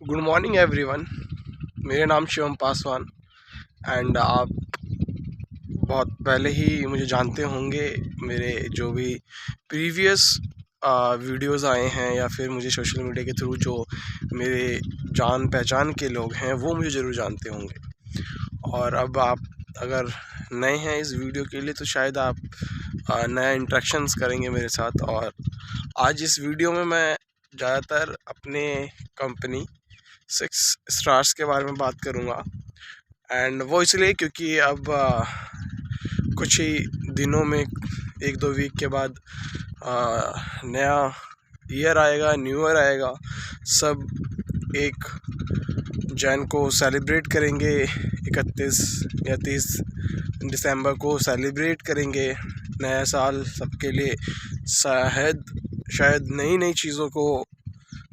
Good morning everyone. मेरा नाम Shivam Paswan and आप बहुत पहले ही मुझे जानते होंगे। मेरे जो भी प्रीवियस वीडियोस आए हैं या फिर मुझे सोशल मीडिया के थ्रू जो मेरे जान पहचान के लोग हैं वो मुझे ज़रूर जानते होंगे। और अब आप अगर नए हैं इस वीडियो के लिए तो शायद आप नया इंट्रैक्शंस करेंगे मेरे साथ। और आज इस वीडियो में मैं ज़्यादातर अपने कंपनी 6 स्टार्स के बारे में बात करूँगा। एंड वो इसलिए क्योंकि अब कुछ ही दिनों में 1-2 वीक के बाद नया ईयर आएगा, न्यू ईयर आएगा। सब 1 जन को सेलिब्रेट करेंगे, 31 या 30 दिसंबर को सेलिब्रेट करेंगे नया साल सबके लिए। शायद नई नई चीज़ों को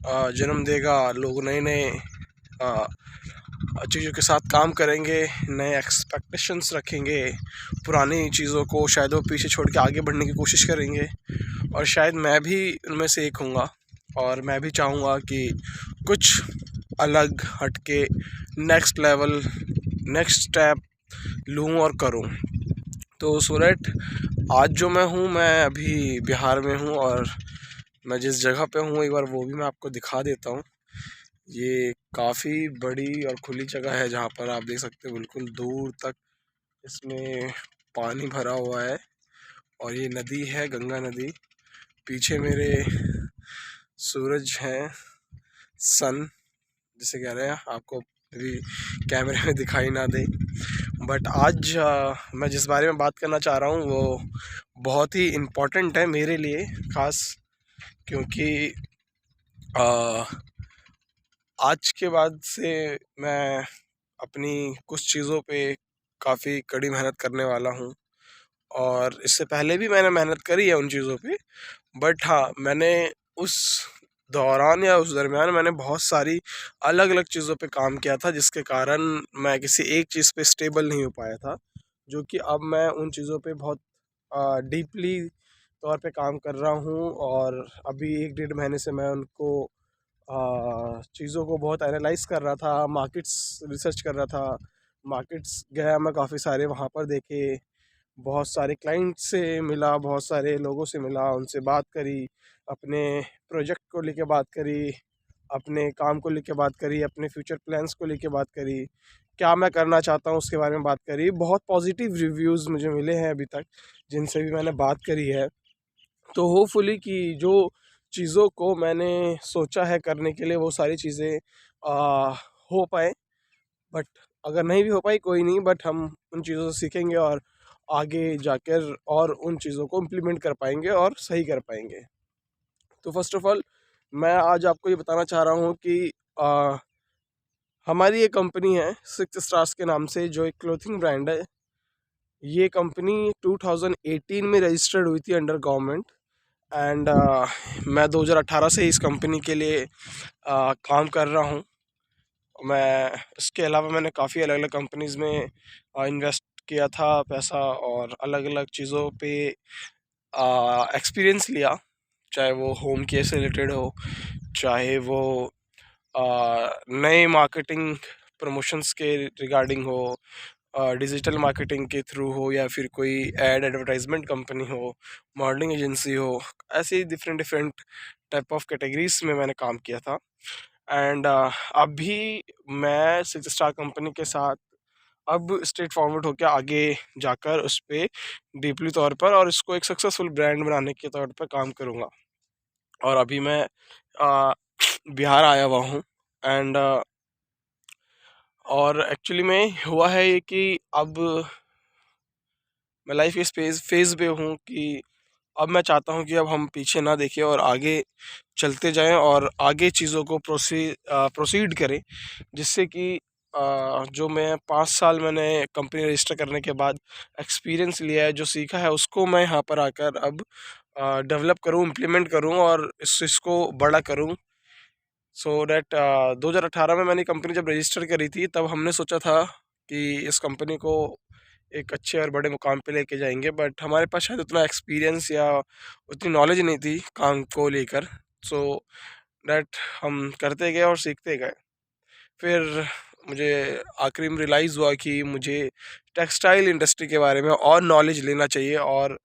जन्म देगा। लोग नए नए चीज़ों के साथ काम करेंगे, नए एक्सपेक्टेशंस रखेंगे, पुरानी चीज़ों को शायद वो पीछे छोड़ के आगे बढ़ने की कोशिश करेंगे। और शायद मैं भी उनमें से एक हूँगा और मैं भी चाहूँगा कि कुछ अलग हटके नेक्स्ट लेवल, नेक्स्ट स्टेप लूँ और करूँ। तो सूरत आज जो मैं हूँ, मैं अभी बिहार में हूँ और मैं जिस जगह पे हूँ एक बार वो भी मैं आपको दिखा देता हूँ। ये काफ़ी बड़ी और खुली जगह है जहाँ पर आप देख सकते हो बिल्कुल दूर तक इसमें पानी भरा हुआ है। और ये नदी है गंगा नदी। पीछे मेरे सूरज हैं, सन जिसे कह रहे हैं, आपको अभी कैमरे में दिखाई ना दे। बट आज मैं जिस बारे में बात करना चाह रहा हूँ वो बहुत ही इम्पोर्टेंट है मेरे लिए ख़ास, क्योंकि आज के बाद से मैं अपनी कुछ चीज़ों पे काफ़ी कड़ी मेहनत करने वाला हूँ। और इससे पहले भी मैंने मेहनत करी है उन चीज़ों पे। बट हाँ, मैंने उस दौरान या उस दरमियान मैंने बहुत सारी अलग अलग चीज़ों पे काम किया था, जिसके कारण मैं किसी एक चीज़ पे स्टेबल नहीं हो पाया था। जो कि अब मैं उन चीज़ों पे बहुत डीपली तौर पे काम कर रहा हूँ। और अभी 1-1.5 महीने से मैं उनको चीज़ों को बहुत एनालाइज़ कर रहा था, मार्केट्स रिसर्च कर रहा था। मार्केट्स गया मैं काफ़ी सारे, वहाँ पर देखे, बहुत सारे क्लाइंट से मिला, बहुत सारे लोगों से मिला, उनसे बात करी, अपने प्रोजेक्ट को लेके बात करी, अपने काम को लेके बात करी, अपने फ्यूचर प्लान्स को लेके बात करी, क्या मैं करना चाहता हूँ उसके बारे में बात करी। बहुत पॉजिटिव रिव्यूज़ मुझे मिले हैं अभी तक जिनसे भी मैंने बात करी है। तो होपफुली कि जो चीज़ों को मैंने सोचा है करने के लिए वो सारी चीज़ें हो पाए। बट अगर नहीं भी हो पाई कोई नहीं, बट हम उन चीज़ों से सीखेंगे और आगे जाकर और उन चीज़ों को इम्प्लीमेंट कर पाएंगे और सही कर पाएंगे। तो फर्स्ट ऑफ ऑल मैं आज आपको ये बताना चाह रहा हूँ कि आ, हमारी एक कंपनी है 6 स्टार्स के नाम से, जो एक क्लोथिंग ब्रांड है। ये कंपनी 2018 में रजिस्टर्ड हुई थी अंडर गवर्नमेंट। एंड मैं 2018 से इस कंपनी के लिए काम कर रहा हूँ। मैं इसके अलावा मैंने काफ़ी अलग अलग कंपनीज़ में इन्वेस्ट किया था पैसा, और अलग अलग चीज़ों पे एक्सपीरियंस लिया। चाहे वो होम केयर से रिलेटेड हो, चाहे वो नए मार्केटिंग प्रमोशंस के रिगार्डिंग हो, डिजिटल मार्केटिंग के थ्रू हो, या फिर कोई एडवर्टाइजमेंट कंपनी हो, मॉडलिंग एजेंसी हो। ऐसे different different type of categories में मैंने काम किया था। एंड अभी मैं 6 स्टार कंपनी के साथ अब स्ट्रेट फॉरवर्ड होकर आगे जाकर उस पर डीपली तौर पर और इसको एक सक्सेसफुल ब्रांड बनाने के तौर पर काम करूँगा। और अभी मैं अ, बिहार आया हुआ हूँ। एंड और एक्चुअली में हुआ है ये कि अब मैं लाइफ इस फेज़ पे हूँ कि अब मैं चाहता हूँ कि अब हम पीछे ना देखें और आगे चलते जाएं और आगे चीज़ों को प्रोसीड करें, जिससे कि जो मैं 5 साल मैंने कंपनी रजिस्टर करने के बाद एक्सपीरियंस लिया है, जो सीखा है, उसको मैं यहाँ पर आकर अब डेवलप करूँ, इम्प्लीमेंट करूँ और इसको बड़ा करूँ। सो डैट 2018 में मैंने कंपनी जब रजिस्टर करी थी तब हमने सोचा था कि इस कंपनी को एक अच्छे और बड़े मुकाम पे लेके जाएंगे। बट हमारे पास शायद उतना एक्सपीरियंस या उतनी नॉलेज नहीं थी काम को लेकर। सो डैट हम करते गए और सीखते गए। फिर मुझे आखिरी में रियलाइज़ हुआ कि मुझे टेक्सटाइल इंडस्ट्री के बारे में और नॉलेज लेना चाहिए और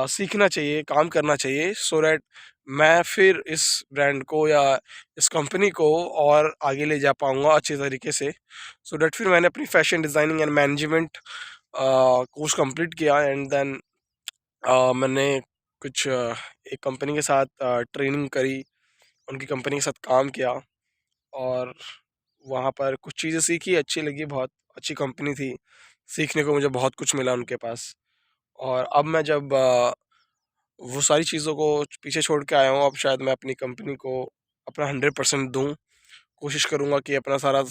सीखना चाहिए, काम करना चाहिए, सो दैट मैं फिर इस ब्रांड को या इस कंपनी को और आगे ले जा पाऊँगा अच्छे तरीके से। सो दैट फिर मैंने अपनी fashion designing and management course complete किया एंड देन मैंने कुछ एक कंपनी के साथ ट्रेनिंग करी, उनकी कंपनी के साथ काम किया और वहाँ पर कुछ चीज़ें सीखी, अच्छी लगी, बहुत अच्छी कंपनी थी, सीखने को मुझे बहुत कुछ मिला उनके पास। और अब मैं जब वो सारी चीज़ों को पीछे छोड़ के आया हूँ, अब शायद मैं अपनी कंपनी को अपना 100% दूँ, कोशिश करूँगा कि अपना सारा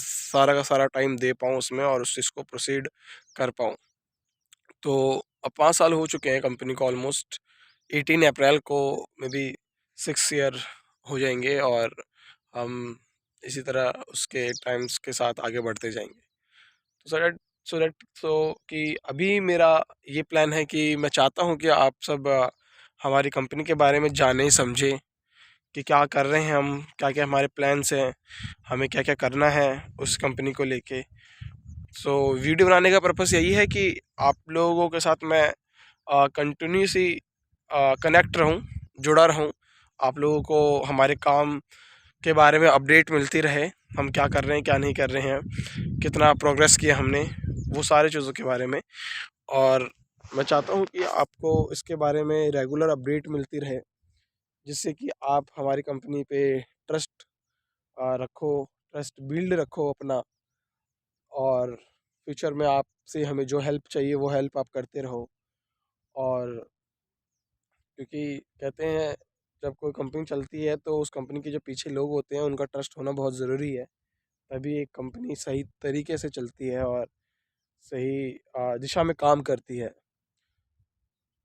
का सारा टाइम दे पाऊँ उसमें और उस चीज़ को प्रोसीड कर पाऊँ। तो अब 5 साल हो चुके हैं कंपनी को ऑलमोस्ट, 18 अप्रैल को मे बी 6 ईयर हो जाएँगे और हम इसी तरह उसके टाइम्स के साथ आगे बढ़ते जाएँगे। तो सो कि अभी मेरा ये प्लान है कि मैं चाहता हूँ कि आप सब हमारी कंपनी के बारे में जानें, समझें कि क्या कर रहे हैं हम, क्या-क्या हमारे प्लान्स हैं, हमें क्या-क्या करना है उस कंपनी को लेके। सो वीडियो बनाने का पर्पस यही है कि आप लोगों के साथ मैं कंटिन्यूसली कनेक्ट रहूं, जुड़ा रहूं, आप लोगों को हमारे काम के बारे में अपडेट मिलती रहे, हम क्या कर रहे हैं, क्या नहीं कर रहे हैं, कितना प्रोग्रेस किया हमने, वो सारी चीज़ों के बारे में। और मैं चाहता हूँ कि आपको इसके बारे में रेगुलर अपडेट मिलती रहे, जिससे कि आप हमारी कंपनी पे ट्रस्ट रखो, ट्रस्ट बिल्ड रखो अपना, और फ्यूचर में आपसे हमें जो हेल्प चाहिए वो हेल्प आप करते रहो। और क्योंकि कहते हैं जब कोई कंपनी चलती है तो उस कंपनी के जो पीछे लोग होते हैं उनका ट्रस्ट होना बहुत ज़रूरी है, तभी एक कंपनी सही तरीके से चलती है और सही दिशा में काम करती है।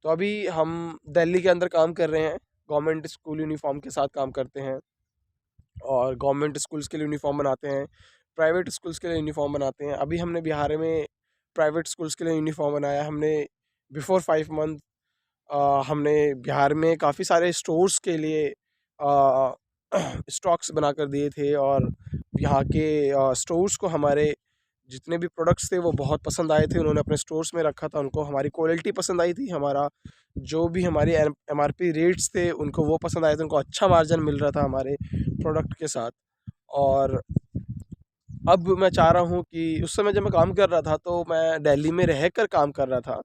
तो अभी हम दिल्ली के अंदर काम कर रहे हैं, गवर्नमेंट स्कूल यूनिफॉर्म के साथ काम करते हैं और गवर्नमेंट स्कूल्स के लिए यूनिफॉर्म बनाते हैं, प्राइवेट स्कूल्स के लिए यूनिफॉर्म बनाते हैं। अभी हमने बिहार में प्राइवेट स्कूल्स के लिए यूनिफॉर्म बनाया हमने। बिफोर 5 मंथ हमने बिहार में काफ़ी सारे स्टोर्स के लिए स्टॉक्स बना कर दिए थे और यहाँ के स्टोर्स को हमारे जितने भी प्रोडक्ट्स थे वो बहुत पसंद आए थे, उन्होंने अपने स्टोर्स में रखा था, उनको हमारी क्वालिटी पसंद आई थी, हमारा जो भी हमारी MRP रेट्स थे उनको वो पसंद आए थे, उनको अच्छा मार्जिन मिल रहा था हमारे प्रोडक्ट के साथ। और अब मैं चाह रहा हूँ कि उस समय जब मैं काम कर रहा था तो मैं दिल्ली में रह कर काम कर रहा था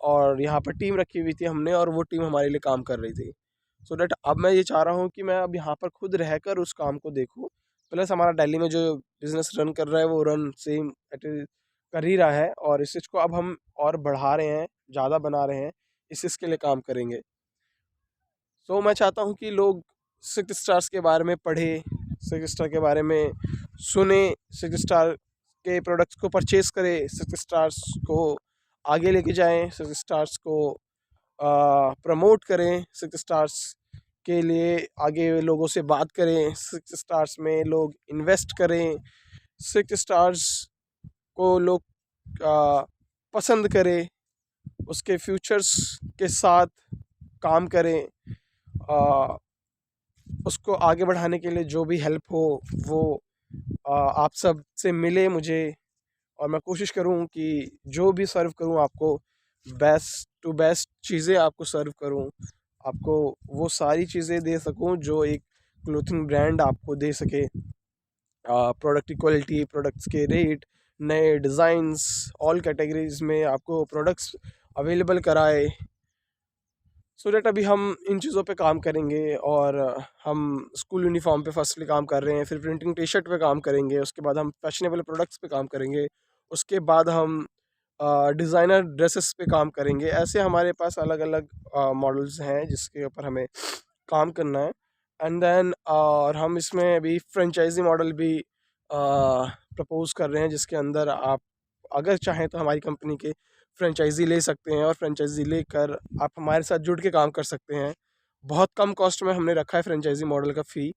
और यहाँ पर टीम रखी हुई थी हमने और वो टीम हमारे लिए काम कर रही थी। सो दैट अब मैं ये चाह रहा हूँ कि मैं अब यहाँ पर खुद रहकर उस काम को देखूँ, प्लस हमारा दिल्ली में जो बिज़नेस रन कर रहा है वो रन सेम एट कर ही रहा है और इस चीज़ को अब हम और बढ़ा रहे हैं, ज़्यादा बना रहे हैं, इस चीज़ के लिए काम करेंगे। सो मैं चाहता हूँ कि लोग सिक्स स्टार्स के बारे में पढ़े, सिक्स स्टार के बारे में सुने, सिक्स स्टार के प्रोडक्ट्स को परचेज़ करें, सिक्स स्टार्स को आगे लेके जाएँ, सिक्स स्टार्स को प्रमोट करें, सिक्स स्टार्स के लिए आगे लोगों से बात करें, सिक्स स्टार्स में लोग इन्वेस्ट करें, सिक्स स्टार्स को लोग पसंद करें, उसके फ्यूचर्स के साथ काम करें, उसको आगे बढ़ाने के लिए जो भी हेल्प हो वो आप सब से मिले मुझे, और मैं कोशिश करूँ कि जो भी सर्व करूँ आपको बेस्ट टू बेस्ट चीज़ें आपको सर्व करूँ, आपको वो सारी चीज़ें दे सकूँ जो एक क्लोथिंग ब्रांड आपको दे सके। प्रोडक्ट की क्वालिटी, प्रोडक्ट्स के रेट, नए डिज़ाइंस, ऑल कैटेगरीज़ में आपको प्रोडक्ट्स अवेलेबल कराए। सो दैट अभी हम इन चीज़ों पे काम करेंगे और हम स्कूल यूनिफॉर्म पे फर्स्टली काम कर रहे हैं, फिर प्रिंटिंग टी शर्ट पे काम करेंगे, उसके बाद हम फैशनेबल प्रोडक्ट्स पे काम करेंगे, उसके बाद हम डिज़ाइनर ड्रेसेस पे काम करेंगे। ऐसे हमारे पास अलग अलग मॉडल्स हैं जिसके ऊपर हमें काम करना है। एंड देन और हम इसमें अभी फ्रेंचाइजी मॉडल भी प्रपोज कर रहे हैं, जिसके अंदर आप अगर चाहें तो हमारी कंपनी के फ्रेंचाइजी ले सकते हैं और फ्रेंचाइजी लेकर आप हमारे साथ जुड़ के काम कर सकते हैं। बहुत कम कॉस्ट में हमने रखा है फ्रेंचाइजी मॉडल का फ़ी।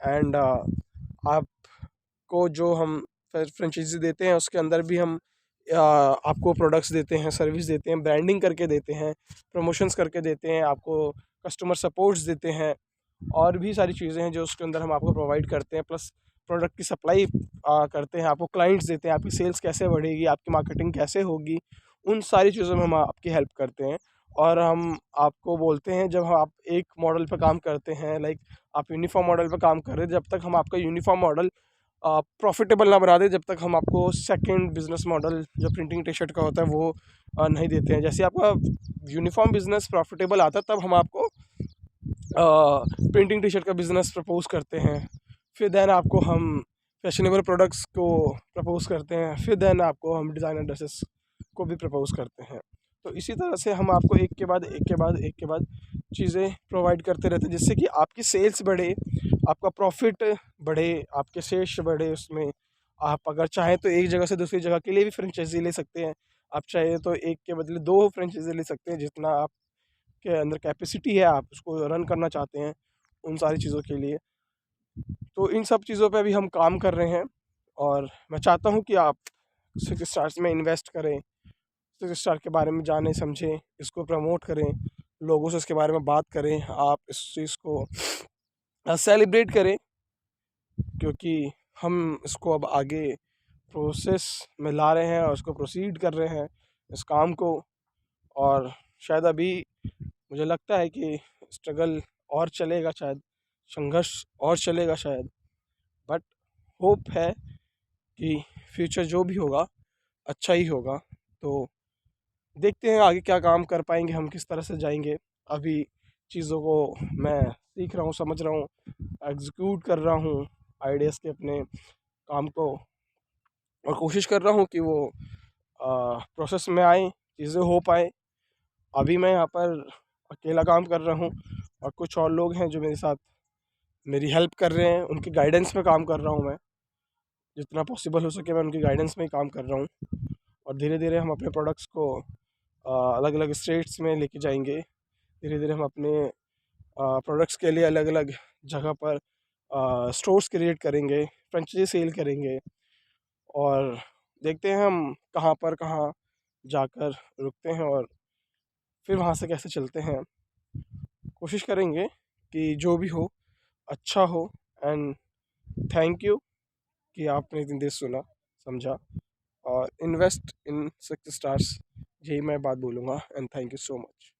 एंड आपको जो हम फ्रेंचाइजी देते हैं उसके अंदर भी हम आपको प्रोडक्ट्स देते हैं, सर्विस देते हैं, ब्रांडिंग करके देते हैं, प्रमोशंस करके देते हैं, आपको कस्टमर सपोर्ट्स देते हैं, और भी सारी चीज़ें हैं जो उसके अंदर हम आपको प्रोवाइड करते हैं, प्लस प्रोडक्ट की सप्लाई करते हैं, आपको क्लाइंट्स देते हैं, आपकी सेल्स कैसे बढ़ेगी, आपकी मार्केटिंग कैसे होगी, उन सारी चीज़ों में हम आपकी हेल्प करते हैं। और हम आपको बोलते हैं जब आप एक मॉडल पे काम करते हैं, लाइक आप यूनिफ़ॉर्म मॉडल पे काम कर रहे हैं, जब तक हम आपका यूनिफ़ॉर्म मॉडल प्रॉफिटेबल ना बना दें, जब तक हम आपको सेकंड बिज़नेस मॉडल जो प्रिंटिंग टी शर्ट का होता है वो नहीं देते हैं। जैसे आपका यूनिफ़ॉर्म बिज़नेस प्रॉफिटेबल आता है तब हम आपको प्रिंटिंग टी शर्ट का बिज़नेस प्रपोज़ करते हैं। फिर देन आपको हम फैशनेबल प्रोडक्ट्स को प्रपोज़ करते हैं। फिर देन आपको हम डिज़ाइनर ड्रेसेस को भी प्रपोज़ करते हैं। तो इसी तरह से हम आपको एक के बाद एक के बाद एक के बाद चीज़ें प्रोवाइड करते रहते हैं, जिससे कि आपकी सेल्स बढ़े, आपका प्रॉफिट बढ़े, आपके शेष बढ़े उसमें। आप अगर चाहें तो एक जगह से दूसरी जगह के लिए भी फ्रेंचाइज़ी ले सकते हैं। आप चाहे तो एक के बदले 2 फ्रेंचाइज़ी ले सकते हैं, जितना आपके अंदर कैपेसिटी है, आप उसको रन करना चाहते हैं, उन सारी चीज़ों के लिए। तो इन सब चीज़ों पे अभी हम काम कर रहे हैं और मैं चाहता हूँ कि आप सिक्स स्टार्स में इन्वेस्ट करें, सिक्स स्टार के बारे में जानें, समझें, इसको प्रमोट करें, लोगों से इसके बारे में बात करें, आप इस चीज़ को सेलिब्रेट करें, क्योंकि हम इसको अब आगे प्रोसेस में ला रहे हैं और उसको प्रोसीड कर रहे हैं इस काम को। और शायद अभी मुझे लगता है कि स्ट्रगल और चलेगा, शायद संघर्ष और चलेगा शायद, बट होप है कि फ्यूचर जो भी होगा अच्छा ही होगा। तो देखते हैं आगे क्या काम कर पाएंगे, हम किस तरह से जाएंगे। अभी चीज़ों को मैं सीख रहा हूँ, समझ रहा हूँ, एग्जीक्यूट कर रहा हूँ आइडियाज़ के अपने काम को, और कोशिश कर रहा हूँ कि वो प्रोसेस में आए, चीज़ें हो पाए। अभी मैं यहाँ पर अकेला काम कर रहा हूँ और कुछ और लोग हैं जो मेरे साथ मेरी हेल्प कर रहे हैं, उनकी गाइडेंस में काम कर रहा हूँ मैं। जितना पॉसिबल हो सके मैं उनकी गाइडेंस में ही काम कर रहा हूँ, और धीरे धीरे हम अपने प्रोडक्ट्स को अलग अलग स्टेट्स में लेके जाएंगे। धीरे धीरे हम अपने प्रोडक्ट्स के लिए अलग अलग जगह पर स्टोर्स क्रिएट करेंगे, फ्रेंचाइजी सेल करेंगे, और देखते हैं हम कहाँ जाकर रुकते हैं और फिर वहाँ से कैसे चलते हैं। कोशिश करेंगे कि जो भी हो अच्छा हो। एंड थैंक यू कि आपने इतनी देर सुना, समझा, और इन्वेस्ट इन सिक्स स्टार्स, यही मैं बात बोलूँगा। And thank you so much.